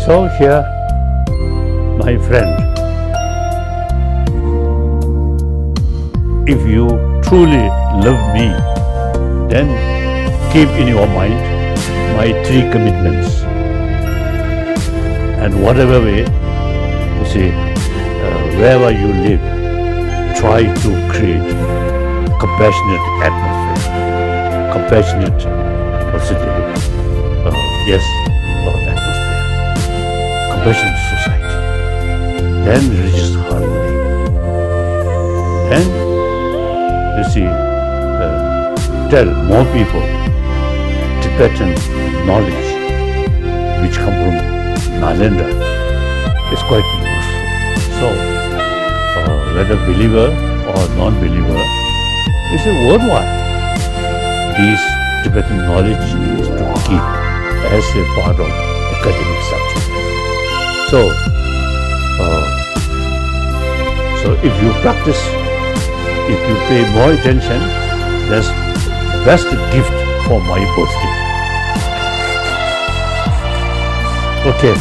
So here, my friend, if you truly love me, then keep in your mind my 3 commitments. And whatever way, you see, wherever you live, try to create compassionate atmosphere, compassionate atmosphere, compassionate society. Then religious harmony. Then, you see, tell more people Tibetan knowledge which come from Nalanda is quite useful. So, whether believer or non-believer, it's worthwhile. These Tibetan knowledge is to keep as a part of academic subject. So if you practice, if you pay more attention, that's best gift for my birthday. Okay.